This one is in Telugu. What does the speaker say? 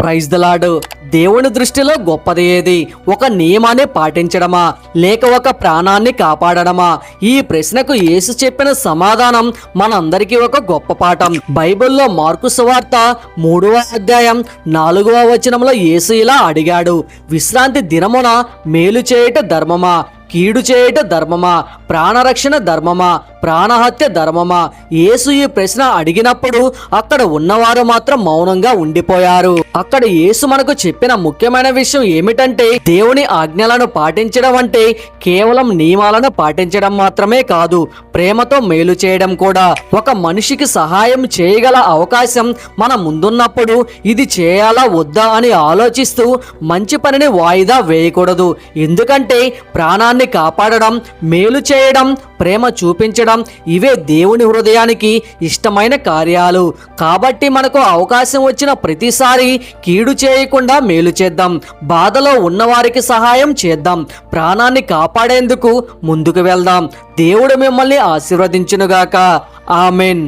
Praise the lord. దేవుని దృష్టిలో గొప్పది ఏది? ఒక నియమాన్ని పాటించడమా, లేక ఒక ప్రాణాన్ని కాపాడడమా? ఈ ప్రశ్నకు యేసు చెప్పిన సమాధానం మనందరికీ ఒక గొప్ప పాఠం. బైబిల్లో మార్కు సువార్త 3వ అధ్యాయం 4వ వచనంలో యేసు ఇలా అడిగాడు, విశ్రాంతి దినమున మేలు చేయుట ధర్మమా, కీడు చేయుట ధర్మమా, ప్రాణరక్షణ ధర్మమా, ప్రాణహత్య ధర్మమా? యేసు ఈ ప్రశ్న అడిగినప్పుడు అక్కడ ఉన్నవారు మాత్రం మౌనంగా ఉండిపోయారు. అక్కడ యేసు మనకు చెప్పిన ముఖ్యమైన విషయం ఏమిటంటే, దేవుని ఆజ్ఞలను పాటించడం అంటే కేవలం నియమాలను పాటించడం మాత్రమే కాదు, ప్రేమతో మేలు చేయడం కూడా. ఒక మనిషికి సహాయం చేయగల అవకాశం మన ముందున్నప్పుడు ఇది చేయాలా వద్దా అని ఆలోచిస్తూ మంచి పనిని వాయిదా వేయకూడదు. ఎందుకంటే ప్రాణాన్ని కాపాడడం, మేలు చేయడం, ప్రేమ చూపించడం ఇవే దేవుని హృదయానికి ఇష్టమైన కార్యాలు. కాబట్టి మనకు అవకాశం వచ్చిన ప్రతిసారి కీడు చేయకుండా మేలు చేద్దాం, బాధలో ఉన్నవారికి సహాయం చేద్దాం, ప్రాణాన్ని కాపాడేందుకు ముందుకు వెళ్దాం. దేవుడు మిమ్మల్ని ఆశీర్వదించునుగాక. ఆమెన్.